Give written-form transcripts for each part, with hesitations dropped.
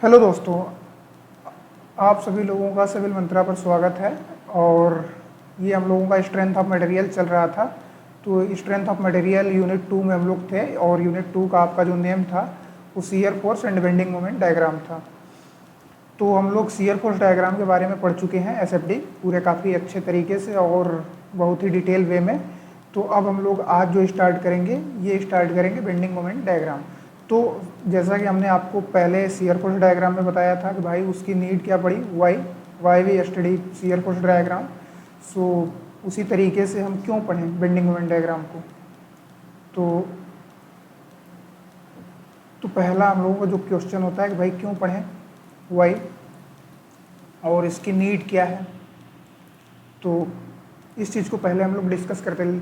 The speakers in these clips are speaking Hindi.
हेलो दोस्तों, आप सभी लोगों का सिविल मंत्रा पर स्वागत है। और ये हम लोगों का स्ट्रेंथ ऑफ मटेरियल चल रहा था। तो स्ट्रेंथ ऑफ मटेरियल यूनिट 2 में हम लोग थे और यूनिट 2 का आपका जो नेम था वो shear force and bending moment diagram था। तो हम लोग शियर फोर्स डायग्राम के बारे में पढ़ चुके हैं, एसएफडी पूरे काफ़ी अच्छे तरीके से और बहुत ही डिटेल वे में। तो अब हम लोग आज जो स्टार्ट करेंगे ये स्टार्ट करेंगे बेंडिंग मोमेंट डायग्राम। तो जैसा कि हमने आपको पहले शियर फोर्स डायग्राम में बताया था कि भाई उसकी नीड क्या पड़ी, why we study shear force diagram. So उसी तरीके से हम क्यों पढ़ें बेंडिंग मोमेंट डायग्राम को। तो पहला हम लोगों का जो क्वेश्चन होता है कि भाई क्यों पढ़ें वाई और इसकी नीड क्या है। तो इस चीज़ को पहले हम लोग डिस्कस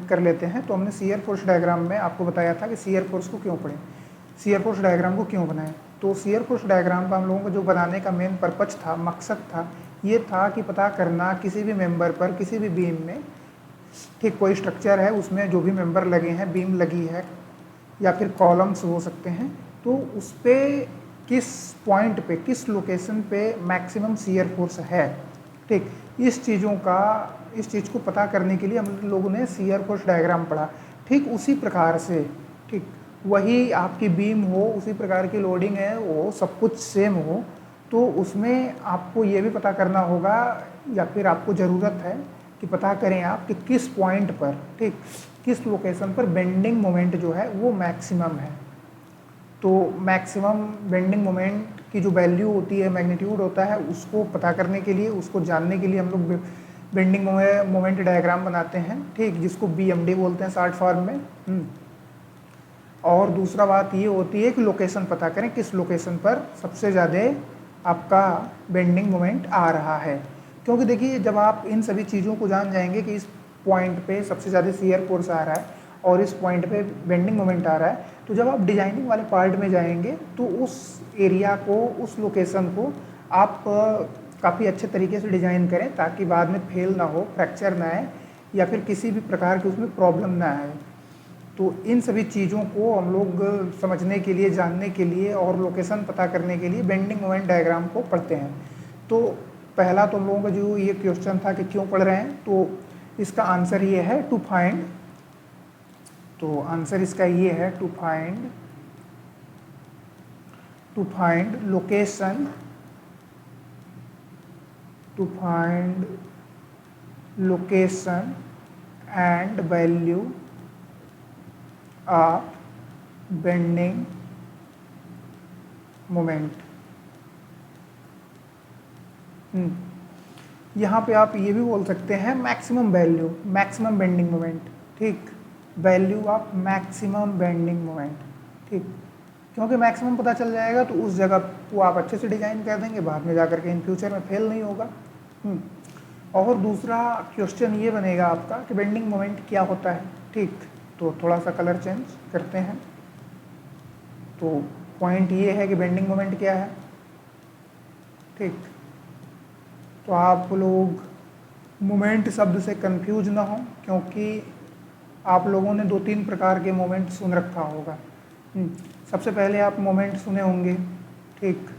कर लेते हैं। तो हमने शियर फोर्स डायग्राम में आपको बताया था कि शियर फोर्स को क्यों पढ़ें, शियर फोर्स डायग्राम को क्यों बनाएं। तो शियर फोर्स डायग्राम का हम लोगों को जो बनाने का मेन पर्पज था, मकसद था, ये था कि पता करना किसी भी मेंबर पर, किसी भी बीम में, ठीक कोई स्ट्रक्चर है उसमें जो भी मेंबर लगे हैं, बीम लगी है या फिर कॉलम्स हो सकते हैं, तो उस पर किस पॉइंट पे, किस लोकेशन पे मैक्सिमम शियर फोर्स है। ठीक, इस चीज़ को पता करने के लिए हम लोगों ने शियर फोर्स डायग्राम पढ़ा। ठीक उसी प्रकार से, ठीक वही आपकी बीम हो, उसी प्रकार की लोडिंग है, वो सब कुछ सेम हो, तो उसमें आपको ये भी पता करना होगा या फिर आपको ज़रूरत है कि पता करें आप कि किस पॉइंट पर, ठीक किस लोकेशन पर बेंडिंग मोमेंट जो है वो मैक्सिमम है। तो मैक्सिमम बेंडिंग मोमेंट की जो वैल्यू होती है, मैग्नीट्यूड होता है, उसको पता करने के लिए, उसको जानने के लिए हम लोग बेंडिंग मोमेंट डायग्राम बनाते हैं, ठीक जिसको बीएमडी बोलते हैं शॉर्ट फॉर्म में। और दूसरा बात ये होती है कि लोकेशन पता करें, किस लोकेशन पर सबसे ज़्यादा आपका बेंडिंग मोमेंट आ रहा है। क्योंकि देखिए, जब आप इन सभी चीज़ों को जान जाएंगे कि इस पॉइंट पे सबसे ज़्यादा शियर फोर्स आ रहा है और इस पॉइंट पे बेंडिंग मोमेंट आ रहा है, तो जब आप डिजाइनिंग वाले पार्ट में जाएंगे तो उस एरिया को, उस लोकेशन को आप काफ़ी अच्छे तरीके से डिज़ाइन करें ताकि बाद में फेल ना हो, फ्रैक्चर ना आए या फिर किसी भी प्रकार की उसमें प्रॉब्लम ना आए। तो इन सभी चीज़ों को हम लोग समझने के लिए, जानने के लिए और लोकेशन पता करने के लिए बेंडिंग मोमेंट डायग्राम को पढ़ते हैं। तो पहला तो हम लोगों का जो ये क्वेश्चन था कि क्यों पढ़ रहे हैं, तो इसका आंसर ये है टू फाइंड। तो आंसर इसका ये है to find location, to find location and value of bending moment. यहाँ पे आप ये भी बोल सकते हैं maximum value, maximum bending moment, ठीक value of maximum bending moment, ठीक क्योंकि मैक्सिमम पता चल जाएगा तो उस जगह को आप अच्छे से डिजाइन कर देंगे, बाद में जाकर के इन फ्यूचर में फेल नहीं होगा। और दूसरा क्वेश्चन ये बनेगा आपका कि बेंडिंग मोमेंट क्या होता है। ठीक, तो थोड़ा सा कलर चेंज करते हैं। तो पॉइंट ये है कि बेंडिंग मोमेंट क्या है। ठीक, तो आप लोग मोमेंट शब्द से कंफ्यूज ना हो, क्योंकि आप लोगों ने 2-3 प्रकार के मोमेंट सुन रखा होगा। सबसे पहले आप मोमेंट सुने होंगे, ठीक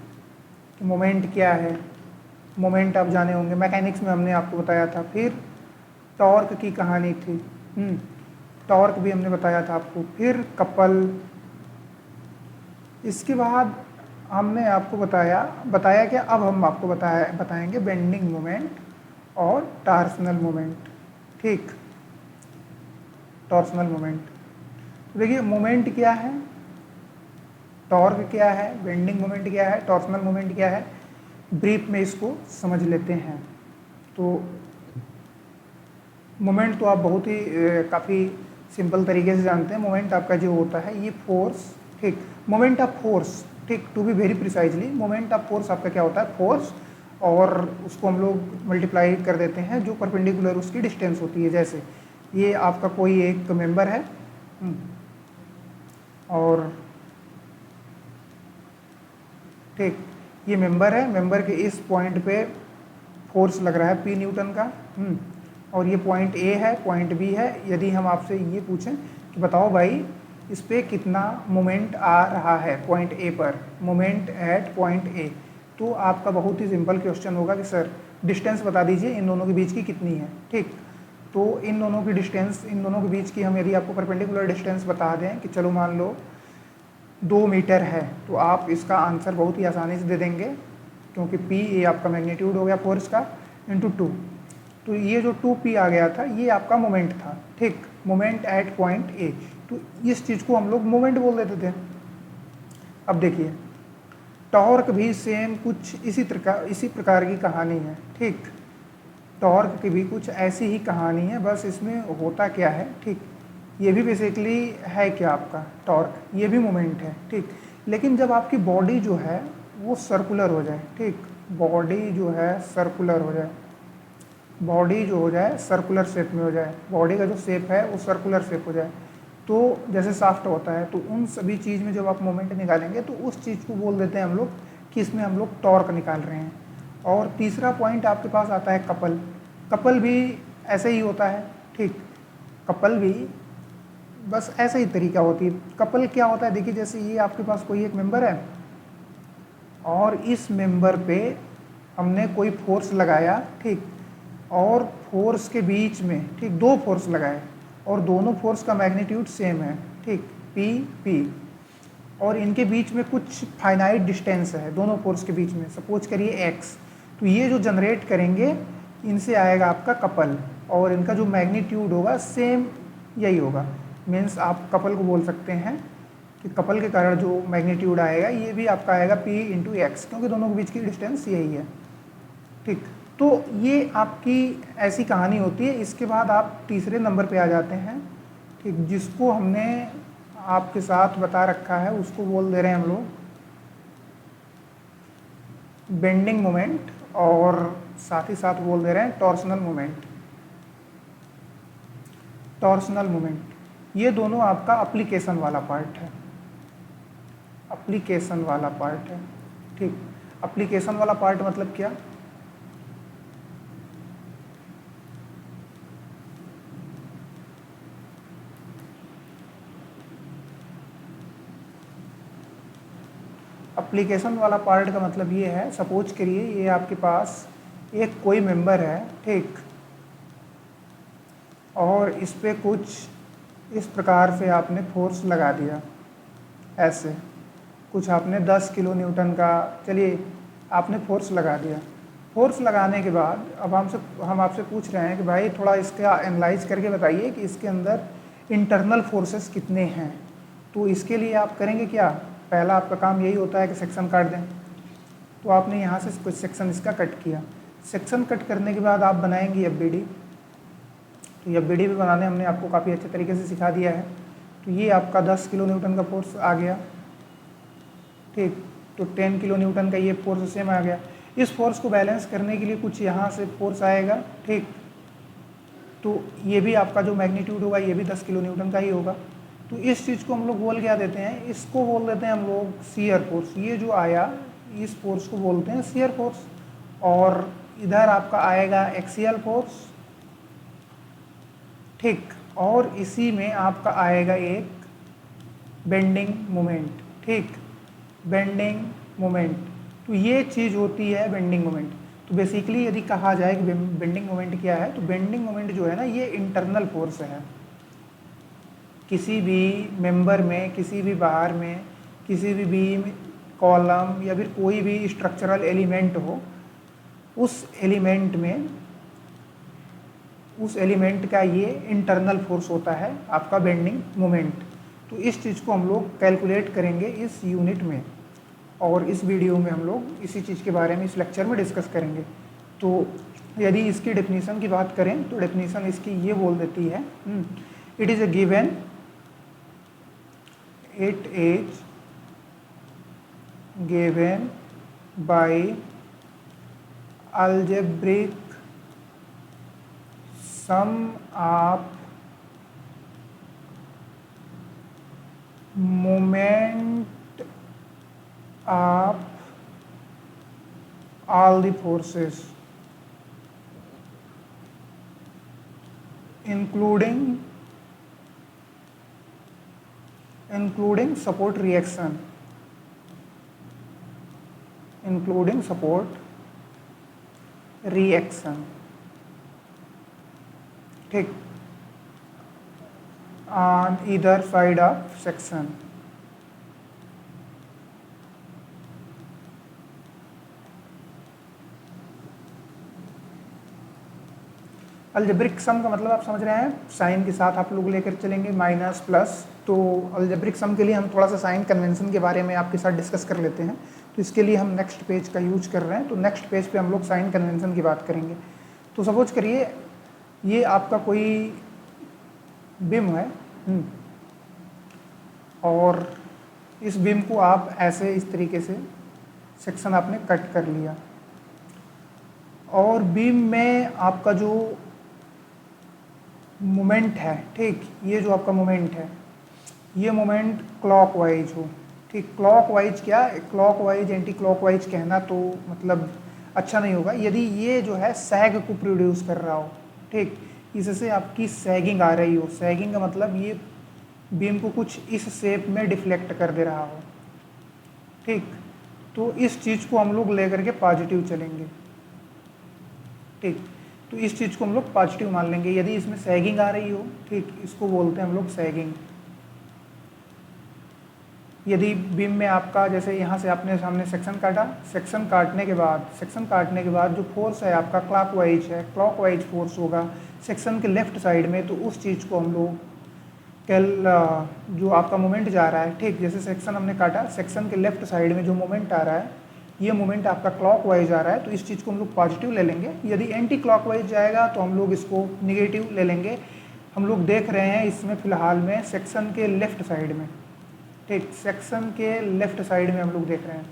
तो मोमेंट क्या है, मोमेंट आप जाने होंगे, मैकेनिक्स में हमने आपको बताया था। फिर टॉर्क की कहानी थी, टॉर्क भी हमने बताया था आपको। फिर कपल, इसके बाद हमने आपको बताया कि अब हम आपको बताएंगे बेंडिंग मोमेंट और टॉर्सनल मोमेंट। ठीक, टॉर्सनल मोमेंट। देखिए, मोमेंट क्या है, टॉर्क क्या है, बेंडिंग मोमेंट क्या है, टॉर्सनल मोमेंट क्या है, ब्रीफ में इसको समझ लेते हैं। तो मोमेंट तो आप बहुत ही काफ़ी सिंपल तरीके से जानते हैं। मोमेंट आपका जो होता है ये फोर्स, ठीक मोमेंट ऑफ फोर्स, ठीक to be very precisely moment of force आपका क्या होता है, फोर्स, और उसको हम लोग मल्टीप्लाई कर देते हैं जो परपेंडिकुलर उसकी डिस्टेंस होती है। जैसे ये आपका कोई एक मेंबर है और ठीक ये मेंबर है, मेंबर के इस पॉइंट पे फोर्स लग रहा है P न्यूटन का, और ये पॉइंट ए है, पॉइंट बी है। यदि हम आपसे ये पूछें कि बताओ भाई इस पर कितना मोमेंट आ रहा है पॉइंट ए पर, मोमेंट एट पॉइंट ए, तो आपका बहुत ही सिंपल क्वेश्चन होगा कि सर डिस्टेंस बता दीजिए इन दोनों के बीच की कितनी है, ठीक। तो इन दोनों की डिस्टेंस, इन दोनों के बीच की हम यदि आपको परपेंडिकुलर डिस्टेंस बता दें कि चलो मान लो 2 मीटर है, तो आप इसका आंसर बहुत ही आसानी से दे देंगे, क्योंकि P ये आपका मैग्नीट्यूड हो गया फोर्स का इंटू 2। तो ये जो 2P आ गया था ये आपका मोमेंट था, ठीक, मोमेंट एट पॉइंट ए। तो इस चीज़ को हम लोग मोमेंट बोल देते थे। अब देखिए टॉर्क भी सेम कुछ इसी प्रकार की कहानी है, ठीक। टॉर्क की भी कुछ ऐसी ही कहानी है, बस इसमें होता क्या है, ठीक, ये भी बेसिकली है क्या आपका टॉर्क, ये भी मोमेंट है, ठीक। लेकिन जब आपकी बॉडी जो है वो सर्कुलर हो जाए, ठीक, बॉडी जो है सर्कुलर हो जाए, बॉडी जो हो जाए सर्कुलर शेप में हो जाए, बॉडी का जो शेप है वो सर्कुलर शेप हो जाए, तो जैसे शाफ्ट होता है, तो उन सभी चीज़ में जब आप मोमेंट निकालेंगे तो उस चीज़ को बोल देते हैं हम लोग कि इसमें हम लोग टॉर्क निकाल रहे हैं। और तीसरा पॉइंट आपके पास आता है कपल। कपल भी ऐसे ही होता है, ठीक, कपल भी बस ऐसे ही तरीका होती है। कपल क्या होता है, देखिए जैसे ये आपके पास कोई एक मेंबर है और इस मेंबर पे हमने कोई फोर्स लगाया, ठीक, और फोर्स के बीच में, ठीक, 2 फोर्स लगाए और दोनों फोर्स का मैग्नीट्यूड सेम है, ठीक, P, और इनके बीच में कुछ फाइनाइट डिस्टेंस है दोनों फोर्स के बीच में, सपोज करिए x। तो ये जो जनरेट करेंगे इनसे आएगा आपका कपल, और इनका जो मैग्नीट्यूड होगा सेम यही होगा। मीन्स आप कपल को बोल सकते हैं कि कपल के कारण जो मैग्नीट्यूड आएगा ये भी आपका आएगा P इंटू एक्स, क्योंकि दोनों के बीच की डिस्टेंस यही है, ठीक। तो ये आपकी ऐसी कहानी होती है। इसके बाद आप तीसरे नंबर पे आ जाते हैं, ठीक, जिसको हमने आपके साथ बता रखा है, उसको बोल दे रहे हैं हम लोग बेंडिंग मोमेंट, और साथ ही साथ बोल दे रहे हैं टॉर्सनल मोमेंट। टॉर्सनल मोमेंट ये दोनों आपका एप्लीकेशन वाला पार्ट है, एप्लीकेशन वाला पार्ट है, ठीक। एप्लीकेशन वाला पार्ट मतलब क्या, एप्लीकेशन वाला पार्ट का मतलब ये है, सपोज करिए ये आपके पास एक कोई मेंबर है, ठीक, और इस पे कुछ इस प्रकार से आपने फोर्स लगा दिया, ऐसे कुछ आपने 10 किलो न्यूटन का, चलिए आपने फोर्स लगा दिया। फोर्स लगाने के बाद अब हम आपसे पूछ रहे हैं कि भाई थोड़ा इसका एनालाइज करके बताइए कि इसके अंदर इंटरनल फोर्सेस कितने हैं। तो इसके लिए आप करेंगे क्या, पहला आपका काम यही होता है कि सेक्शन काट दें। तो आपने यहाँ से कुछ सेक्शन इसका कट किया, सेक्शन कट करने के बाद आप बनाएंगे FBD। तो FBD भी बनाने हमने आपको काफ़ी अच्छे तरीके से सिखा दिया है। तो ये आपका 10 किलो न्यूटन का फोर्स आ गया, ठीक, तो 10 किलो न्यूटन का ये फोर्स सेम आ गया। इस फोर्स को बैलेंस करने के लिए कुछ यहाँ से फोर्स आएगा, ठीक, तो ये भी आपका जो मैग्नीट्यूड होगा ये भी 10 किलो न्यूटन का ही होगा। तो इस चीज़ को हम लोग बोल क्या देते हैं, इसको बोल देते हैं हम लोग शियर फोर्स। ये जो आया इस फोर्स को बोलते हैं शियर फोर्स। और इधर आपका आएगा एक्सियल फोर्स, ठीक, और इसी में आपका आएगा एक बेंडिंग मोमेंट, ठीक, बेंडिंग मोमेंट। तो ये चीज़ होती है बेंडिंग मोमेंट। तो बेसिकली यदि कहा जाए कि बेंडिंग मोमेंट क्या है, तो बेंडिंग मोमेंट जो है ना ये इंटरनल फोर्स है। किसी भी मेंबर में, किसी भी बार में, किसी भी बीम, कॉलम या फिर कोई भी स्ट्रक्चरल एलिमेंट हो, उस एलिमेंट का ये इंटरनल फोर्स होता है आपका बेंडिंग मोमेंट। तो इस चीज़ को हम लोग कैलकुलेट करेंगे इस यूनिट में, और इस वीडियो में हम लोग इसी चीज़ के बारे में इस लेक्चर में डिस्कस करेंगे। तो यदि इसकी डेफिनीशन की बात करें तो डेफिनीशन इसकी ये बोल देती है, it is a given, it is given by algebraic sum of moment of all the forces including support reaction, including support reaction, ठीक, on either side of section. Algebraic sum का मतलब आप समझ रहे हैं, साइन के साथ आप लोग लेकर चलेंगे माइनस प्लस। तो अलजेब्रिक सम के लिए हम थोड़ा सा साइन कन्वेंशन के बारे में आपके साथ डिस्कस कर लेते हैं। तो इसके लिए हम नेक्स्ट पेज का यूज कर रहे हैं। तो नेक्स्ट पेज पे हम लोग साइन कन्वेंशन की बात करेंगे। तो सपोज करिए ये आपका कोई बीम है और इस बीम को आप ऐसे इस तरीके से सेक्शन आपने कट कर लिया और बीम में आपका जो मोमेंट है, ठीक, ये जो आपका मोमेंट है ये मोमेंट क्लॉकवाइज हो, ठीक। क्लॉकवाइज क्या, क्लॉकवाइज एंटी क्लॉकवाइज कहना तो मतलब अच्छा नहीं होगा। यदि ये जो है सैग को प्रोड्यूस कर रहा हो, ठीक, इससे आपकी सैगिंग आ रही हो, सैगिंग का मतलब ये बीम को कुछ इस शेप में डिफ्लेक्ट कर दे रहा हो, ठीक, तो इस चीज़ को हम लोग लेकर के पॉजिटिव चलेंगे, ठीक। तो इस चीज़ को हम लोग पॉजिटिव मान लेंगे यदि इसमें सैगिंग आ रही हो, ठीक, इसको बोलते हैं हम लोग सैगिंग। यदि बीम में आपका जैसे यहाँ से आपने सामने सेक्शन काटा, सेक्शन काटने के बाद जो फोर्स है आपका क्लॉकवाइज है, क्लॉकवाइज फोर्स होगा सेक्शन के लेफ्ट साइड में, तो उस चीज़ को हम लोग जो आपका मोमेंट जा रहा है, ठीक, जैसे सेक्शन हमने काटा, सेक्शन के लेफ्ट साइड में जो मोमेंट आ रहा है ये मोमेंट आपका क्लॉकवाइज आ रहा है, तो इस चीज़ को हम लोग पॉजिटिव ले लेंगे। यदि एंटी क्लॉकवाइज जाएगा तो हम लोग इसको निगेटिव ले लेंगे। हम लोग देख रहे हैं इसमें फ़िलहाल में सेक्शन के लेफ्ट साइड में, ठीक, सेक्शन के लेफ्ट साइड में हम लोग देख रहे हैं।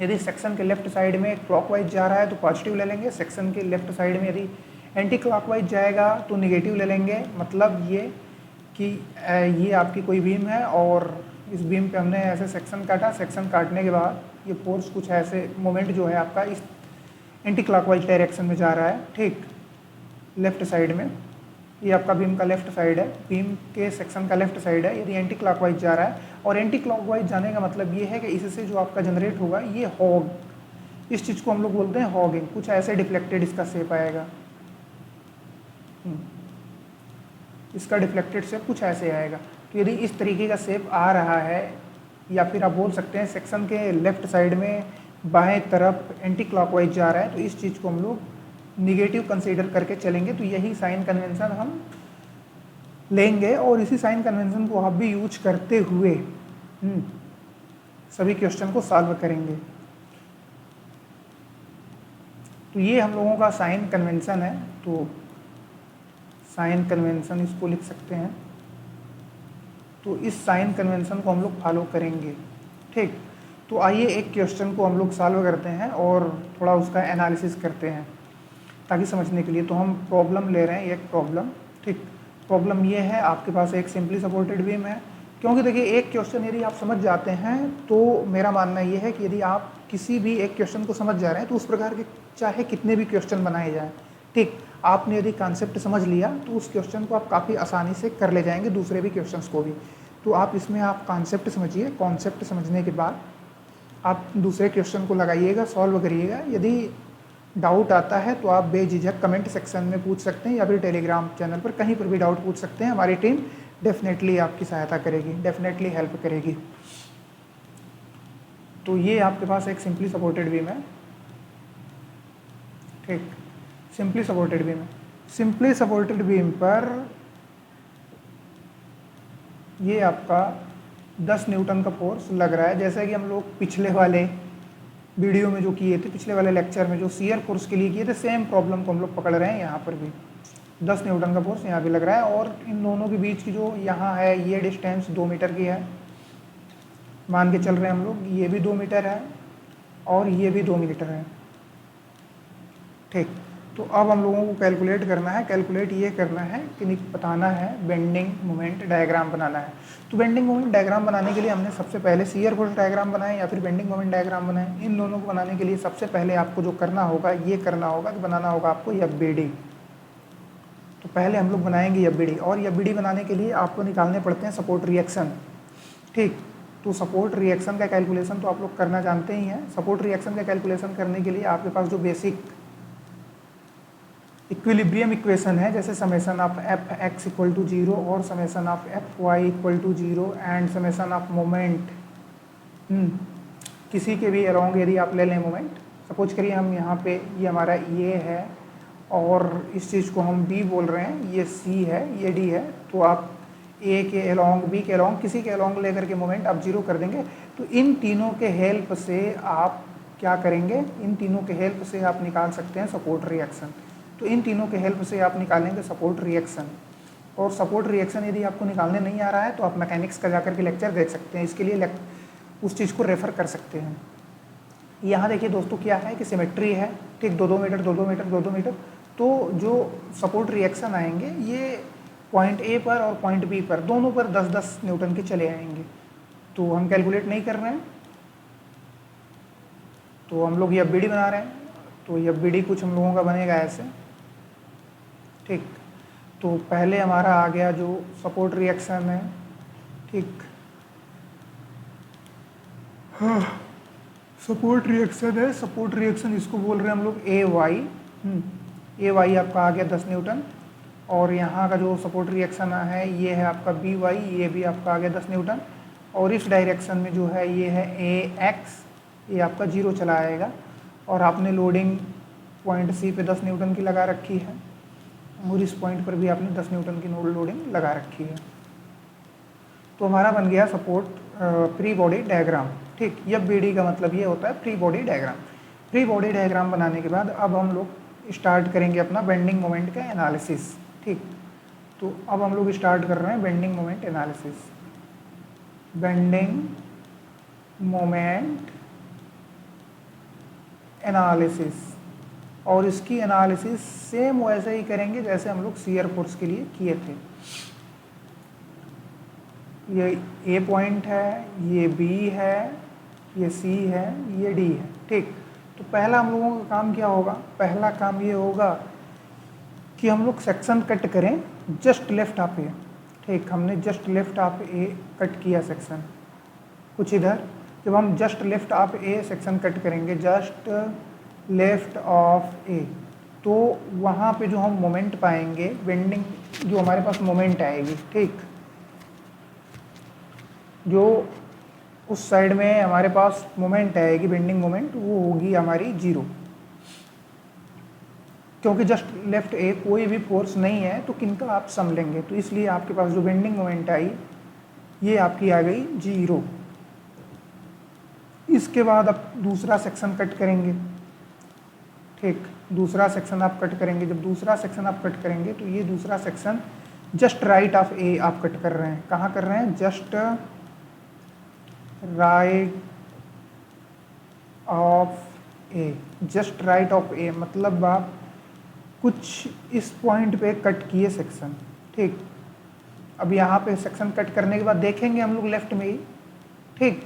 यदि सेक्शन के लेफ्ट साइड में क्लॉकवाइज जा रहा है तो पॉजिटिव ले लेंगे, सेक्शन के लेफ्ट साइड में यदि एंटी क्लॉकवाइज जाएगा तो निगेटिव ले लेंगे। मतलब ये कि ये आपकी कोई बीम है और इस बीम पे हमने ऐसे सेक्शन काटा, सेक्शन काटने के बाद ये फोर्स कुछ ऐसे मोमेंट जो है आपका इस एंटी क्लॉकवाइज डायरेक्शन में जा रहा है, ठीक, लेफ्ट साइड में। ये आपका बीम का लेफ्ट साइड है, बीम के सेक्शन का लेफ्ट साइड है। यदि एंटी क्लॉकवाइज जा रहा है और एंटी क्लॉकवाइज जाने का मतलब ये है कि इससे जो आपका जनरेट होगा ये हॉग, इस चीज़ को हम लोग बोलते हैं हॉगिंग। कुछ ऐसे डिफ्लेक्टेड इसका शेप आएगा, इसका डिफ्लेक्टेड शेप कुछ ऐसे आएगा। तो यदि इस तरीके का शेप आ रहा है, या फिर आप बोल सकते हैं सेक्शन के लेफ्ट साइड में बाएं तरफ एंटी क्लॉकवाइज जा रहा है, तो इस चीज़ को हम लोग निगेटिव कंसीडर करके चलेंगे। तो यही साइन कन्वेंशन हम लेंगे और इसी साइन कन्वेंशन को आप भी यूज करते हुए सभी क्वेश्चन को सॉल्व करेंगे। तो ये हम लोगों का साइन कन्वेंशन है। तो साइन कन्वेंशन इसको लिख सकते हैं। तो इस साइन कन्वेंशन को हम लोग फॉलो करेंगे, ठीक। तो आइए एक क्वेश्चन को हम लोग सॉल्व करते हैं और थोड़ा उसका एनालिसिस करते हैं ताकि समझने के लिए। तो हम प्रॉब्लम ले रहे हैं, एक प्रॉब्लम, ठीक। प्रॉब्लम ये है, आपके पास एक सिंपली सपोर्टेड बीम है। क्योंकि देखिए एक क्वेश्चन यदि आप समझ जाते हैं तो मेरा मानना ये है कि यदि आप किसी भी एक क्वेश्चन को समझ जा रहे हैं तो उस प्रकार के चाहे कितने भी क्वेश्चन बनाए जाएँ, ठीक, आपने यदि कॉन्सेप्ट समझ लिया तो उस क्वेश्चन को आप काफ़ी आसानी से कर ले जाएंगे, दूसरे भी क्वेश्चंस को भी। तो आप इसमें आप कॉन्सेप्ट समझिए, कॉन्सेप्ट समझने के बाद आप दूसरे क्वेश्चन को लगाइएगा, सॉल्व करिएगा। यदि डाउट आता है तो आप बेझिझक कमेंट सेक्शन में पूछ सकते हैं या फिर टेलीग्राम चैनल पर कहीं पर भी डाउट पूछ सकते हैं। हमारी टीम डेफिनेटली आपकी सहायता करेगी, डेफिनेटली हेल्प करेगी। तो ये आपके पास एक सिंपली सपोर्टेड बीम है, ठीक, सिंपली सपोर्टेड बीम है। सिंपली सपोर्टेड बीम पर ये आपका 10 न्यूटन का फोर्स लग रहा है। जैसे कि हम लोग पिछले वाले वीडियो में जो किए थे, पिछले वाले लेक्चर में जो शियर फोर्स के लिए किए थे, सेम प्रॉब्लम को हम लोग पकड़ रहे हैं। यहाँ पर भी 10 न्यूटन का फोर्स यहाँ भी लग रहा है और इन दोनों के बीच की जो यहाँ है ये डिस्टेंस 2 मीटर की है, मान के चल रहे हैं हम लोग। ये भी 2 मीटर है और ये भी 2 मीटर है, ठीक। तो अब हम लोगों को कैलकुलेट करना है, कैलकुलेट ये करना है कि बताना है बेंडिंग मोमेंट डायग्राम बनाना है। तो बेंडिंग मोमेंट डायग्राम बनाने के लिए हमने सबसे पहले शियर फोर्स डायग्राम बनाए या फिर बेंडिंग मोमेंट डायग्राम बनाए। इन दोनों को बनाने के लिए सबसे पहले आपको जो करना होगा ये करना होगा कि बनाना होगा आपको एफबीडी। तो पहले हम लोग बनाएंगे एफबीडी और एफबीडी बनाने के लिए आपको निकालने पड़ते हैं सपोर्ट रिएक्शन, ठीक। तो सपोर्ट रिएक्शन का कैलकुलेशन तो आप लोग करना जानते ही हैं। सपोर्ट रिएक्शन का कैलकुलेशन करने के लिए आपके पास जो बेसिक इक्विलिब्रियम इक्वेशन है, जैसे summation of F X equal to 0 और summation of F Y equal to 0 and summation of moment किसी के भी अलोंग यदि आप ले लें मोमेंट, सपोज करिए हम यहाँ पे ये हमारा ए है और इस चीज़ को हम बी बोल रहे हैं, ये सी है, ये डी है, तो आप ए के अलोंग, बी के अलोंग, किसी के अलोंग लेकर के मोमेंट आप 0 कर देंगे। तो इन तीनों के हेल्प से आप क्या करेंगे, इन तीनों के हेल्प से आप निकाल सकते हैं सपोर्ट रिएक्शन। तो इन तीनों के हेल्प से आप निकालेंगे सपोर्ट रिएक्शन। और सपोर्ट रिएक्शन यदि आपको निकालने नहीं आ रहा है तो आप मैकेनिक्स का जाकर के लेक्चर देख सकते हैं, इसके लिए उस चीज़ को रेफ़र कर सकते हैं। यहाँ देखिए दोस्तों क्या है कि सिमेट्री है, ठीक, 2-2 मीटर 2-2 मीटर 2-2 मीटर। तो जो सपोर्ट रिएक्शन आएंगे ये पॉइंट ए पर और पॉइंट बी पर दोनों पर 10-10 न्यूटन के चले आएंगे। तो हम कैलकुलेट नहीं कर रहे हैं, तो हम लोग ये एफ बना रहे हैं। तो ये एफ कुछ हम लोगों का बनेगा ऐसे, ठीक। तो पहले हमारा आ गया जो सपोर्ट रिएक्शन है, ठीक, हाँ सपोर्ट रिएक्शन है, सपोर्ट रिएक्शन इसको बोल रहे हैं हम लोग ए वाई आपका आ गया 10 न्यूटन। और यहाँ का जो सपोर्ट रिएक्शन है ये है आपका बी वाई, ये भी आपका आ गया 10 न्यूटन। और इस डायरेक्शन में जो है ये है ए एक्स, ये आपका 0 चला आएगा। और आपने लोडिंग पॉइंट सी पे 10 न्यूटन की लगा रखी है और इस पॉइंट पर भी आपने 10 न्यूटन की लोडिंग लगा रखी है। तो हमारा बन गया सपोर्ट फ्री बॉडी डायग्राम, ठीक। एफ बी डी का मतलब ये होता है free body diagram. Free body diagram बनाने के बाद अब हम लोग स्टार्ट करेंगे अपना बेंडिंग मोमेंट का एनालिसिस, ठीक। तो अब हम लोग स्टार्ट कर रहे हैं bending moment analysis. Bending moment analysis, और इसकी एनालिसिस सेम वैसे ही करेंगे जैसे हम लोग शियर फोर्स के लिए किए थे। ये ए पॉइंट है, ये बी है, ये सी है, ये डी है, ठीक। तो पहला हम लोगों का काम क्या होगा, पहला काम ये होगा कि हम लोग सेक्शन कट करें जस्ट लेफ्ट ऑफ ए, ठीक। हमने just left of A cut किया सेक्शन कुछ इधर। जब हम just left of A section cut करेंगे, जस्ट लेफ्ट ऑफ ए, तो वहाँ पे जो हम मोमेंट पाएंगे, बेंडिंग जो हमारे पास मोमेंट आएगी, ठीक, जो उस साइड में हमारे पास मोमेंट आएगी बेंडिंग मोमेंट, वो होगी हमारी 0। क्योंकि जस्ट लेफ्ट ए कोई भी फोर्स नहीं है तो किनका आप सम लेंगे, तो इसलिए आपके पास जो बेंडिंग मोमेंट आई ये आपकी आ गई 0। इसके बाद आप दूसरा सेक्शन कट करेंगे, ठीक। दूसरा सेक्शन आप कट करेंगे, जब दूसरा सेक्शन आप कट करेंगे तो ये दूसरा section just right of A आप कट कर रहे हैं। कहाँ कर रहे हैं, just right of A. Just right of A मतलब आप कुछ इस पॉइंट पे कट किए सेक्शन, ठीक। अब यहाँ पे सेक्शन कट करने के बाद देखेंगे हम लोग लेफ्ट में ही, ठीक।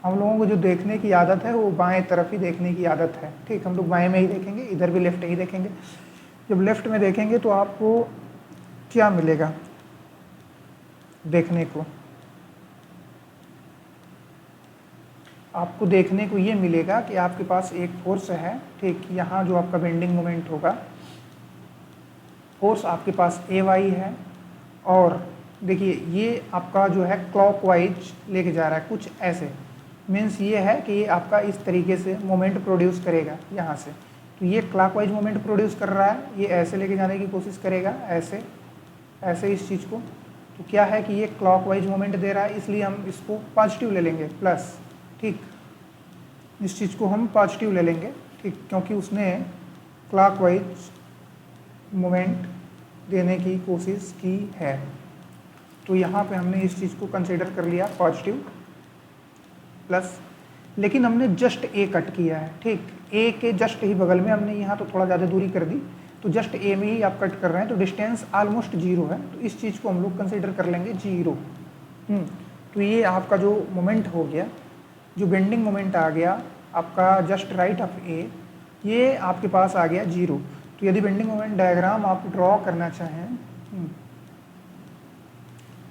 हम लोगों को जो देखने की आदत है वो बाएं तरफ ही देखने की आदत है, ठीक। हम लोग बाएं में ही देखेंगे, इधर भी लेफ्ट ही देखेंगे। जब लेफ्ट में देखेंगे तो आपको क्या मिलेगा देखने को, आपको देखने को ये मिलेगा कि आपके पास एक फोर्स है, ठीक। यहाँ जो आपका बेंडिंग मोमेंट होगा, फोर्स आपके पास ए वाई है, और देखिए ये आपका जो है क्लॉकवाइज लेके जा रहा है कुछ ऐसे, मीन्स ये है कि ये आपका इस तरीके से मोमेंट प्रोड्यूस करेगा यहाँ से। तो ये क्लॉकवाइज मोमेंट प्रोड्यूस कर रहा है, ये ऐसे लेके जाने की कोशिश करेगा, ऐसे ऐसे इस चीज़ को। तो क्या है कि ये क्लॉकवाइज मोमेंट दे रहा है, इसलिए हम इसको पॉजिटिव ले लेंगे, प्लस, ठीक। इस चीज़ को हम पॉजिटिव ले लेंगे, ठीक, क्योंकि उसने क्लॉकवाइज मोमेंट देने की कोशिश की है। तो यहाँ पे हमने इस चीज़ को कंसीडर कर लिया पॉजिटिव प्लस, लेकिन हमने जस्ट ए कट किया है, ठीक। ए के जस्ट ही बगल में हमने यहाँ तो थोड़ा ज़्यादा दूरी कर दी, तो जस्ट ए में ही आप कट कर रहे हैं, तो डिस्टेंस ऑलमोस्ट 0 है, तो इस चीज़ को हम लोग कंसीडर कर लेंगे 0। तो ये आपका जो मोमेंट हो गया, जो बेंडिंग मोमेंट आ गया आपका जस्ट राइट ऑफ ए, ये आपके पास आ गया 0। तो यदि बेंडिंग मोमेंट डायग्राम आप ड्रॉ करना चाहें,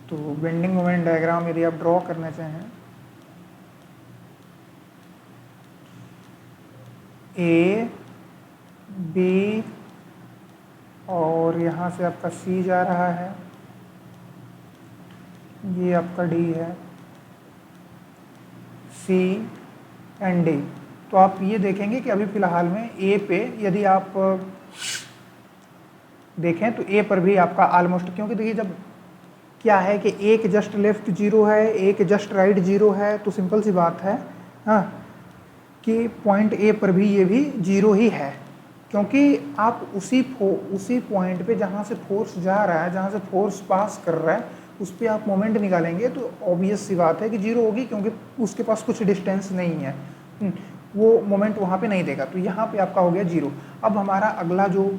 तो बेंडिंग मोमेंट डायग्राम यदि आप ड्रॉ करना चाहें ए बी और यहाँ से आपका सी जा रहा है, ये आपका डी है, सी एंड डी। तो आप ये देखेंगे कि अभी फ़िलहाल में ए पे यदि आप देखें तो ए पर भी आपका ऑलमोस्ट, क्योंकि देखिए जब क्या है कि एक जस्ट लेफ्ट जीरो है, एक जस्ट राइट जीरो है, तो सिंपल सी बात है हाँ कि पॉइंट ए पर भी ये भी जीरो ही है, क्योंकि आप उसी पॉइंट पे जहाँ से फोर्स जा रहा है, जहाँ से फोर्स पास कर रहा है, उस पर आप मोमेंट निकालेंगे तो ऑब्वियस सी बात है कि जीरो होगी, क्योंकि उसके पास कुछ डिस्टेंस नहीं है, वो मोमेंट वहाँ पे नहीं देगा। तो यहाँ पे आपका हो गया जीरो। अब हमारा अगला जो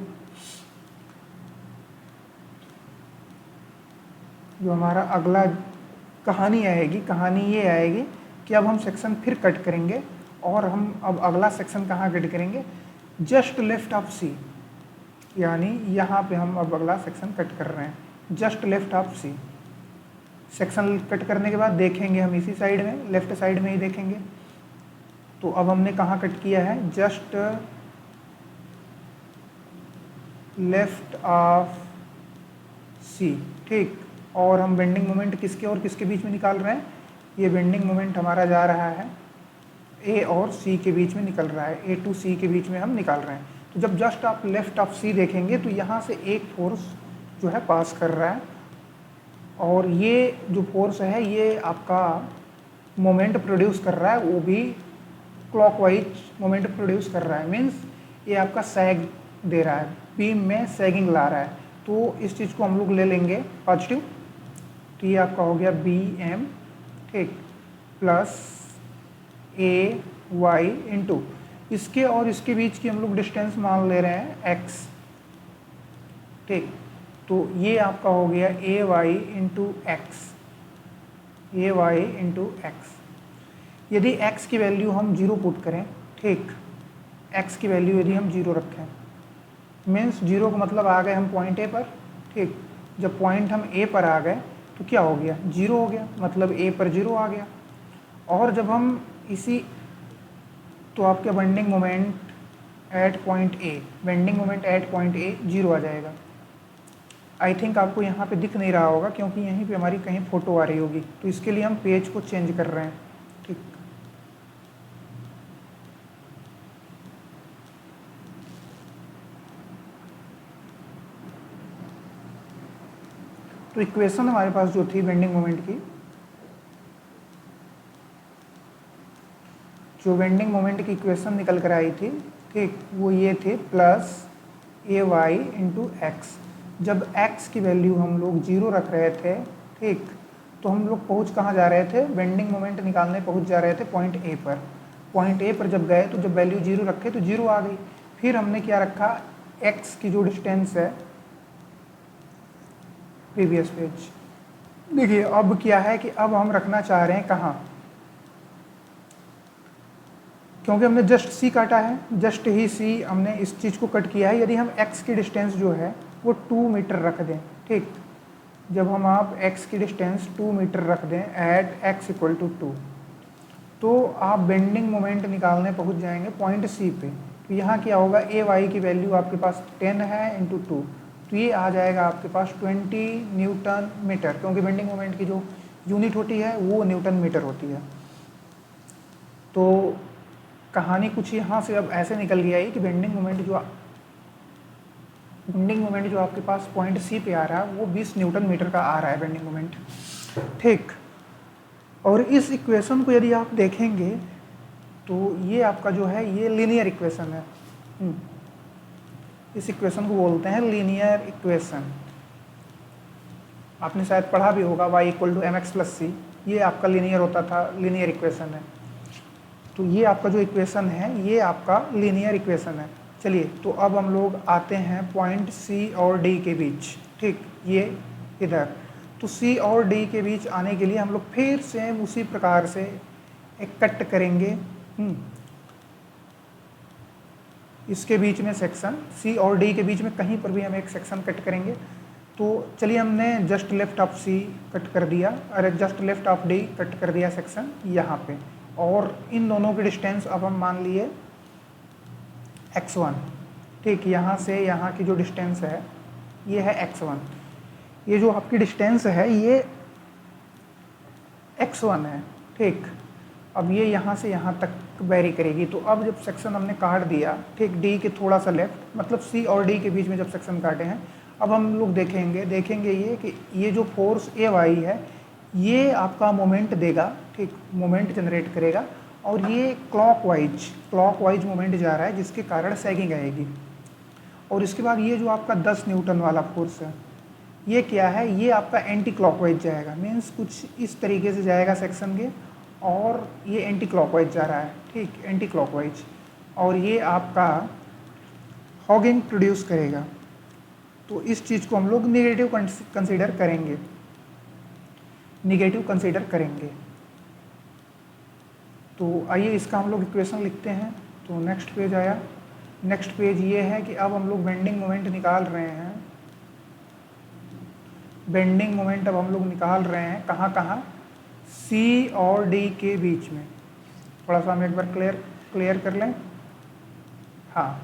हमारा अगला कहानी आएगी, कहानी ये आएगी कि अब हम सेक्शन फिर कट करेंगे, और हम अब अगला सेक्शन कहाँ कट करेंगे, जस्ट लेफ्ट ऑफ सी, यानी यहाँ पे हम अब अगला सेक्शन कट कर रहे हैं, just left of C. Section cut करने के बाद देखेंगे हम इसी साइड में, लेफ्ट साइड में ही देखेंगे। तो अब हमने कहाँ कट किया है, जस्ट लेफ्ट ऑफ सी, ठीक। और हम बेंडिंग मोमेंट किसके और किसके बीच में निकाल रहे हैं, ये बेंडिंग मोमेंट हमारा जा रहा है ए और सी के बीच में निकल रहा है, ए टू सी के बीच में हम निकाल रहे हैं। तो जब जस्ट आप लेफ्ट ऑफ सी देखेंगे तो यहाँ से एक फोर्स जो है पास कर रहा है, और ये जो फोर्स है ये आपका मोमेंट प्रोड्यूस कर रहा है, वो भी क्लॉकवाइज मोमेंट प्रोड्यूस कर रहा है, मीन्स ये आपका सैग दे रहा है, बीम में सैगिंग ला रहा है। तो इस चीज़ को हम लोग ले लेंगे पॉजिटिव, तो ये आपका हो गया बी एम, ठीक, प्लस ए वाई इंटू इसके और इसके बीच की हम लोग डिस्टेंस मान ले रहे हैं एक्स, ठीक। तो ये आपका हो गया ए वाई इंटू एक्स, ए वाई इंटू एक्स। यदि x की वैल्यू हम जीरो पुट करें, ठीक, x की वैल्यू यदि हम जीरो रखें, मीन्स जीरो का मतलब आ गए हम पॉइंट ए पर, ठीक। जब पॉइंट हम ए पर आ गए तो क्या हो गया, जीरो हो गया, मतलब ए पर जीरो आ गया। और जब हम इसी, तो आपका bending moment at point A, bending moment at point A zero आ जाएगा। आई थिंक आपको यहाँ पे दिख नहीं रहा होगा, क्योंकि यहीं पे हमारी कहीं फ़ोटो आ रही होगी, तो इसके लिए हम पेज को चेंज कर रहे हैं, ठीक। तो इक्वेशन हमारे पास जो थी बेंडिंग मोमेंट की, जो बेंडिंग मोमेंट की इक्वेशन निकल कर आई थी, ठीक, वो ये थे प्लस ए वाई इंटू एक्स। जब x की वैल्यू हम लोग जीरो रख रहे थे, ठीक, तो हम लोग पहुंच कहाँ जा रहे थे, बेंडिंग मोमेंट निकालने पहुंच जा रहे थे पॉइंट ए पर। पॉइंट ए पर जब गए तो जब वैल्यू जीरो रखे तो जीरो आ गई। फिर हमने क्या रखा, x की जो डिस्टेंस है, प्रीवियस पेज देखिए, अब क्या है कि अब हम रखना चाह रहे हैं कहाँ, क्योंकि हमने जस्ट सी काटा है, जस्ट ही सी हमने इस चीज़ को कट किया है। यदि हम x की डिस्टेंस जो है वो 2 मीटर रख दें, ठीक, जब हम आप x की डिस्टेंस 2 मीटर रख दें एट x इक्वल टू 2, तो आप बेंडिंग मोमेंट निकालने पहुंच जाएंगे पॉइंट सी पे। तो यहाँ क्या होगा, ए वाई की वैल्यू आपके पास 10 है इंटू 2, तो ये आ जाएगा आपके पास 20 न्यूटन मीटर, क्योंकि बेंडिंग मोमेंट की जो यूनिट होती है वो न्यूटन मीटर होती है। तो कहानी कुछ यहाँ से अब ऐसे निकल गया है कि बेंडिंग मोमेंट जो आपके पास पॉइंट सी पे आ रहा है वो 20 न्यूटन मीटर का आ रहा है बेंडिंग मोमेंट, ठीक। और इस इक्वेशन को यदि आप देखेंगे तो ये आपका जो है ये लीनियर इक्वेशन है। इस इक्वेशन को बोलते हैं लीनियर इक्वेशन। आपने शायद पढ़ा भी होगा y equal to mx plus C, ये आपका लीनियर होता था, लीनियर इक्वेशन है। तो ये आपका जो इक्वेशन है ये आपका लीनियर इक्वेशन है। चलिए, तो अब हम लोग आते हैं पॉइंट सी और डी के बीच, ठीक, ये इधर। तो सी और डी के बीच आने के लिए हम लोग फिर सेम उसी प्रकार से एक कट करेंगे, इसके बीच में सेक्शन सी और डी के बीच में कहीं पर भी हम एक सेक्शन कट करेंगे। तो चलिए, हमने just left of C cut कर दिया, अरे just left of D cut कर दिया सेक्शन यहाँ पे, और इन दोनों की डिस्टेंस अब हम मान लिए x1, ठीक। यहाँ से यहाँ की जो डिस्टेंस है ये है x1, ये जो आपकी डिस्टेंस है ये x1 है, ठीक। अब ये यहाँ से यहाँ तक वेरी करेगी। तो अब जब सेक्शन हमने काट दिया, ठीक, डी के थोड़ा सा लेफ्ट, मतलब सी और डी के बीच में जब सेक्शन काटे हैं, अब हम लोग देखेंगे ये कि ये जो फोर्स ए वाई है ये आपका मोमेंट देगा, ठीक, मोमेंट जनरेट करेगा, और ये क्लॉकवाइज मोमेंट जा रहा है जिसके कारण सैगिंग आएगी। और इसके बाद ये जो आपका 10 न्यूटन वाला फोर्स है ये क्या है, ये आपका एंटी क्लॉकवाइज जाएगा, मीन्स कुछ इस तरीके से जाएगा सेक्शन के, और ये एंटी क्लॉकवाइज जा रहा है, ठीक, एंटी क्लॉकवाइज, और ये आपका हॉगिंग प्रोड्यूस करेगा। तो इस चीज़ को हम लोग निगेटिव कंसीडर करेंगे। तो आइए इसका हम लोग इक्वेशन लिखते हैं। तो नेक्स्ट पेज आया। नेक्स्ट पेज ये है कि अब हम लोग बेंडिंग मोमेंट निकाल रहे हैं। बेंडिंग मोमेंट अब हम लोग निकाल रहे हैं कहाँ, सी और डी के बीच में। थोड़ा सा हम एक बार क्लियर कर लें। हाँ,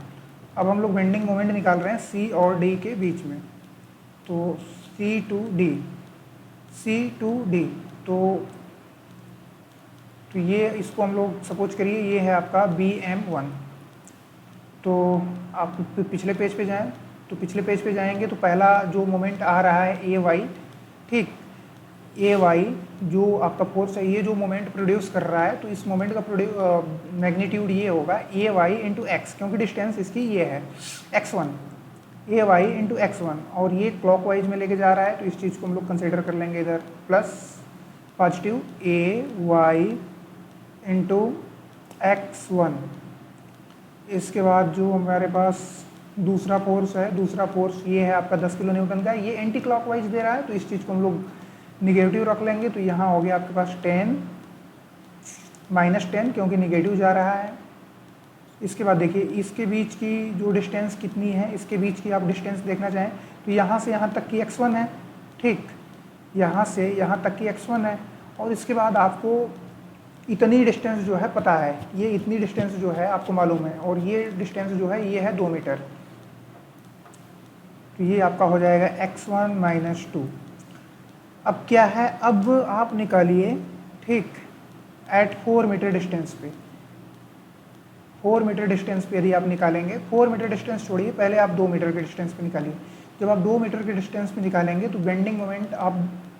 अब हम लोग बेंडिंग मोमेंट निकाल रहे हैं सी और डी के बीच में। तो सी टू डी, तो ये इसको हम लोग सपोज करिए ये है आपका BM1। तो आप पिछले पेज पे जाएं, तो पिछले पेज पे जाएंगे तो पहला जो मोमेंट आ रहा है ए वाई, ठीक, ए वाई जो आपका फोर्स है ये जो मोमेंट प्रोड्यूस कर रहा है, तो इस मोमेंट का मैग्नीट्यूड ये होगा ए वाई इंटू एक्स, क्योंकि डिस्टेंस इसकी ये है x1, ए वाई इंटू x1, और ये क्लॉकवाइज में लेके जा रहा है, तो इस चीज़ को हम लोग कंसिडर कर लेंगे इधर, प्लस पॉजिटिव ए वाई इंटू x1। इसके बाद जो हमारे पास दूसरा फोर्स है, दूसरा फोर्स ये है आपका 10 किलो न्यूटन का, ये एंटी क्लॉकवाइज दे रहा है, तो इस चीज़ को हम लोग निगेटिव रख लेंगे। तो यहाँ हो गया आपके पास 10 -10, क्योंकि निगेटिव जा रहा है। इसके बाद देखिए इसके बीच की जो डिस्टेंस कितनी है, इसके बीच की आप डिस्टेंस देखना चाहें तो यहाँ से यहाँ तक की x1 है, ठीक, यहाँ से यहाँ तक की x1 है, और इसके बाद आपको इतनी डिस्टेंस जो है पता है, ये इतनी डिस्टेंस जो है आपको मालूम है, और ये डिस्टेंस जो है ये है 2 मीटर। तो ये आपका हो जाएगा x1 - 2। अब क्या है, अब आप निकालिए, ठीक, एट 4 मीटर डिस्टेंस पे, 4 मीटर डिस्टेंस पे यदि आप निकालेंगे, 4 मीटर डिस्टेंस छोड़िए, पहले आप 2 मीटर के डिस्टेंस पे निकालिए। जब आप 2 मीटर के डिस्टेंस पे निकालेंगे तो बेंडिंग मोमेंट आप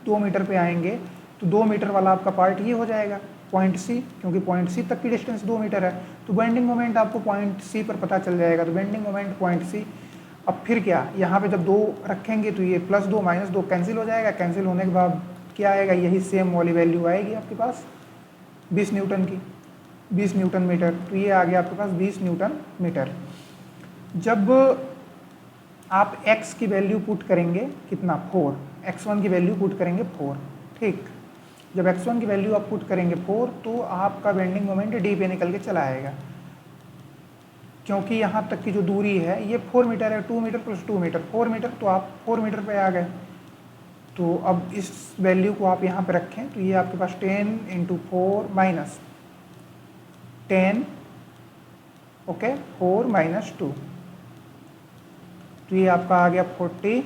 2 मीटर पे आएंगे, तो 2 मीटर वाला आपका पार्ट ये हो जाएगा पॉइंट सी, क्योंकि पॉइंट सी तक की डिस्टेंस 2 मीटर है, तो बेंडिंग मोमेंट आपको पॉइंट सी पर पता चल जाएगा। तो बेंडिंग मोमेंट पॉइंट सी। अब फिर क्या, यहाँ पे जब 2 रखेंगे तो ये +2 -2 कैंसिल हो जाएगा। कैंसिल होने के बाद क्या आएगा, यही सेम वाली वैल्यू आएगी आपके पास 20 न्यूटन की, 20 न्यूटन मीटर। तो ये आ गया आपके पास 20 न्यूटन मीटर। जब आप x की वैल्यू पुट करेंगे कितना, 4, x1 की वैल्यू पुट करेंगे 4, ठीक। जब x1 की वैल्यू आप पुट करेंगे 4, तो आपका बेंडिंग मोमेंट डी पे निकल के चला आएगा, क्योंकि यहाँ तक की जो दूरी है ये 4 मीटर है, 2 मीटर + 2 मीटर 4 मीटर, तो आप 4 मीटर पे आ गए। तो अब इस वैल्यू को आप यहाँ पे रखें, तो ये आपके पास 10 × 4 - 10, ओके, 4 - 2, तो ये आपका आ गया 40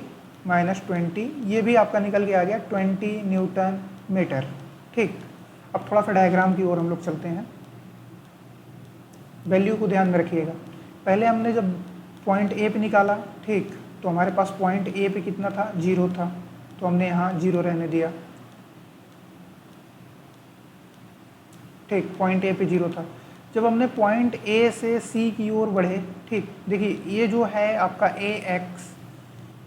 - 20, ये भी आपका निकल के आ गया 20 न्यूटन मीटर, ठीक। अब थोड़ा सा डायग्राम की ओर हम लोग चलते हैं। वैल्यू को ध्यान में रखिएगा। पहले हमने जब पॉइंट ए पे निकाला, ठीक, तो हमारे पास पॉइंट ए पे कितना था, 0 था, तो हमने यहाँ 0 रहने दिया, ठीक, पॉइंट ए पे 0 था। जब हमने पॉइंट ए से सी की ओर बढ़े, ठीक, देखिए ये जो है आपका ax,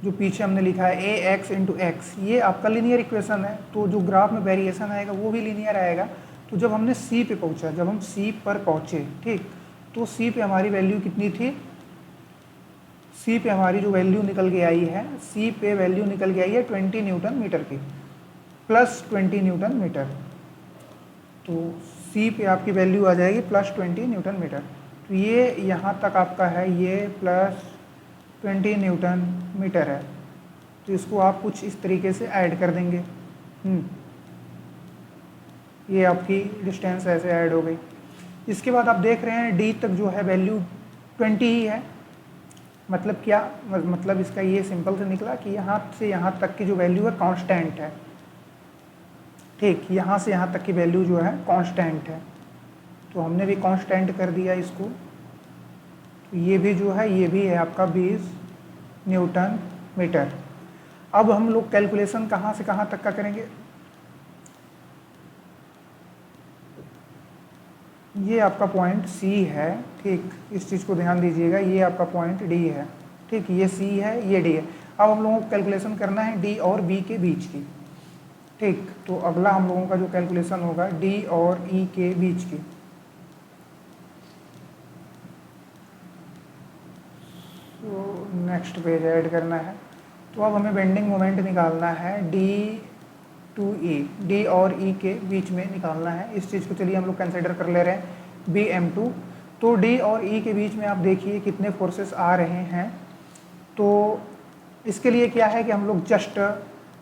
जो पीछे हमने लिखा है ax × x, ये आपका लीनियर इक्वेशन है, तो जो ग्राफ में वेरिएशन आएगा वो भी लीनियर आएगा। तो जब हमने सी पे पहुंचा, जब हम सी पर पहुंचे, ठीक, तो सी पे हमारी वैल्यू कितनी थी, सी पे हमारी जो वैल्यू निकल के आई है, सी पे वैल्यू निकल के आई है 20 न्यूटन मीटर की, +20 न्यूटन मीटर। तो सी पे आपकी वैल्यू आ जाएगी +20 न्यूटन मीटर। तो ये यहाँ तक आपका है, ये +20 न्यूटन मीटर है। तो इसको आप कुछ इस तरीके से ऐड कर देंगे। ये आपकी डिस्टेंस ऐसे ऐड हो गई। इसके बाद आप देख रहे हैं डी तक जो है वैल्यू 20 ही है। मतलब क्या, मतलब इसका ये सिंपल से निकला कि यहाँ से यहाँ तक की जो वैल्यू है कांस्टेंट है। ठीक, यहाँ से यहाँ तक की वैल्यू जो है कांस्टेंट है, तो हमने भी कांस्टेंट कर दिया इसको। तो ये भी जो है, ये भी है आपका 20 न्यूटन मीटर। अब हम लोग कैलकुलेशन कहाँ से कहाँ तक का करेंगे। ये आपका पॉइंट C है। ठीक, इस चीज़ को ध्यान दीजिएगा, ये आपका पॉइंट D है। ठीक, ये C है, ये D है। अब हम लोगों को कैलकुलेशन करना है D और B के बीच की। ठीक, तो अगला हम लोगों का जो कैलकुलेशन होगा D और E के बीच की। तो नेक्स्ट पेज ऐड करना है। तो अब हमें बेंडिंग मोमेंट निकालना है D टू E, D और E के बीच में निकालना है। इस चीज़ को चलिए हम लोग कंसिडर कर ले रहे हैं BM2। तो D और E के बीच में आप देखिए कितने फोर्सेस आ रहे हैं। तो इसके लिए क्या है कि हम लोग जस्ट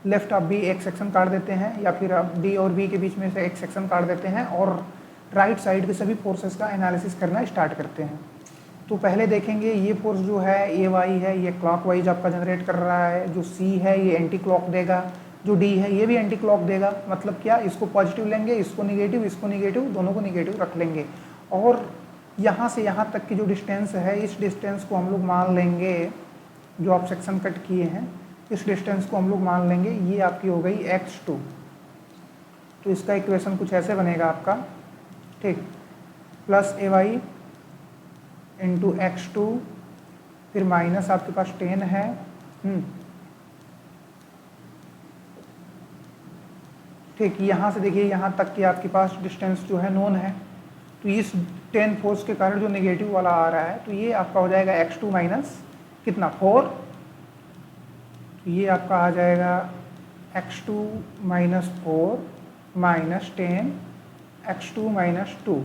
लेफ्ट ऑफ B एक सेक्शन काट देते हैं, या फिर आप D और B के बीच में से एक सेक्शन काट देते हैं और राइट साइड के सभी फोर्सेस का एनालिसिस करना स्टार्ट करते हैं। तो पहले देखेंगे ये फोर्स जो है AY है, ये क्लॉकवाइज आपका जनरेट कर रहा है। जो C है ये एंटी क्लॉक देगा, जो D है ये भी एंटी क्लॉक देगा। मतलब क्या, इसको पॉजिटिव लेंगे, इसको निगेटिव, दोनों को निगेटिव रख लेंगे। और यहाँ से यहाँ तक की जो डिस्टेंस है, इस डिस्टेंस को हम लोग मान लेंगे, जो आप सेक्शन कट किए हैं इस डिस्टेंस को हम लोग मान लेंगे, ये आपकी हो गई x2। तो इसका इक्वेशन कुछ ऐसे बनेगा आपका, ठीक, प्लस AY इंटू x2, फिर माइनस आपके पास 10 है। ठीक, यहाँ से देखिए यहाँ तक कि आपके पास डिस्टेंस जो है नोन है। तो इस 10 फोर्स के कारण जो नेगेटिव वाला आ रहा है, तो ये आपका हो जाएगा x2 माइनस कितना 4। तो ये आपका आ जाएगा x2 minus 4 minus 10 x2 minus 2।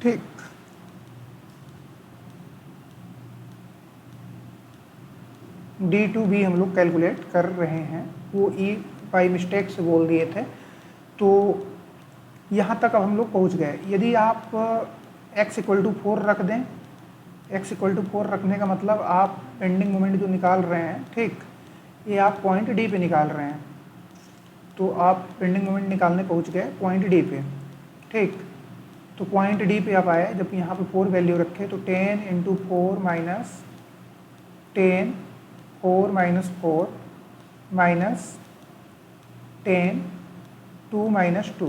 ठीक, D2B हम लोग कैलकुलेट कर रहे हैं, वो E बाई मिस्टेक से बोल दिए थे। तो यहाँ तक अब हम लोग पहुँच गए। यदि आप x इक्वल टू 4 रख दें, x इक्वल टू 4 रखने का मतलब आप बेंडिंग मोमेंट जो निकाल रहे हैं, ठीक, ये आप पॉइंट D पे निकाल रहे हैं। तो आप बेंडिंग मोमेंट निकालने पहुँच गए पॉइंट D पे। ठीक, तो पॉइंट D पे आप आए, जब यहाँ पे 4 वैल्यू रखे तो 10 into 4 minus 10, 4 minus 4 minus 10, 2 minus 2।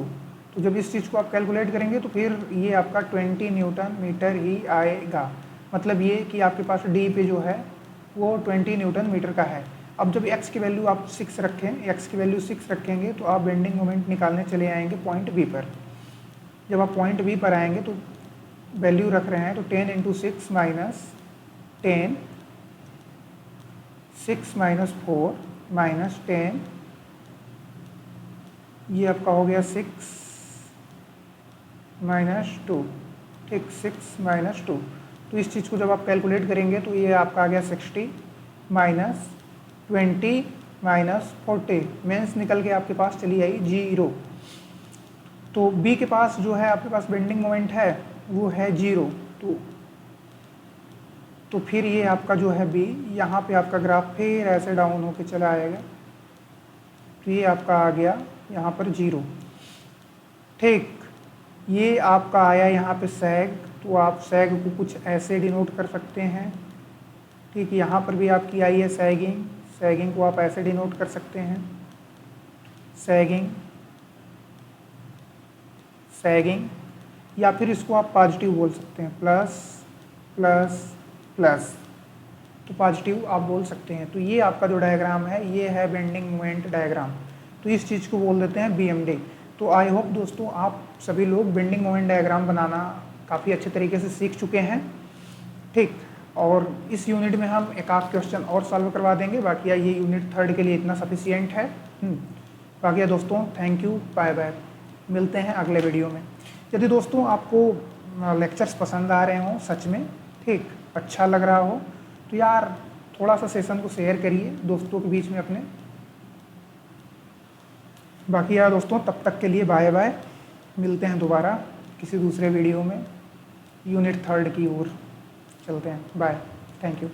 तो जब इस चीज़ को आप कैलकुलेट करेंगे तो फिर ये आपका 20 न्यूटन मीटर ही आएगा। मतलब ये कि आपके पास D पे जो है वो 20 न्यूटन मीटर का है। अब जब x की वैल्यू आप 6 रखें, x की वैल्यू 6 रखेंगे तो आप बेंडिंग मोमेंट निकालने चले आएंगे पॉइंट B पर। जब आप पॉइंट B पर आएंगे तो वैल्यू रख रहे हैं, तो 10 इंटू 6 माइनस 10, 6 माइनस 4 माइनस 10, ये आपका हो गया 6 माइनस 2। ठीक, 6 माइनस 2। तो इस चीज़ को जब आप कैलकुलेट करेंगे तो ये आपका आ गया 60 माइनस 20 माइनस 40, मीन्स निकल के आपके पास चली आई 0। तो B के पास जो है आपके पास बेंडिंग मोमेंट है वो है 0। तो फिर ये आपका जो है B, यहाँ पे आपका ग्राफ फिर ऐसे डाउन होके चला आएगा। तो ये आपका आ गया यहाँ पर 0। ठीक, ये आपका आया यहाँ पे सैग, तो आप सैग को कुछ ऐसे डिनोट कर सकते हैं। ठीक, यहाँ पर भी आपकी आई है सैगिंग, सैगिंग को आप ऐसे डिनोट कर सकते हैं, सैगिंग, सैगिंग, या फिर इसको आप पॉजिटिव बोल सकते हैं, प्लस प्लस प्लस, तो पॉजिटिव आप बोल सकते हैं। तो ये आपका जो डायग्राम है ये है बेंडिंग मोमेंट डायग्राम। तो इस चीज़ को बोल देते हैं BMD। तो आई होप दोस्तों आप सभी लोग बेंडिंग मोमेंट डायग्राम बनाना काफ़ी अच्छे तरीके से सीख चुके हैं। ठीक, और इस यूनिट में हम एक आध क्वेश्चन और सॉल्व करवा देंगे, बाकी ये यूनिट 3 के लिए इतना सफिशियंट है। बाकी दोस्तों थैंक यू, बाय बाय, मिलते हैं अगले वीडियो में। यदि दोस्तों आपको लेक्चर्स पसंद आ रहे हों, सच में ठीक अच्छा लग रहा हो, तो यार थोड़ा सा सेशन को शेयर करिए दोस्तों के बीच में अपने। बाकी यार दोस्तों तब तक के लिए बाय बाय, मिलते हैं दोबारा किसी दूसरे वीडियो में। यूनिट 3 की ओर चलते हैं। Bye, thank you.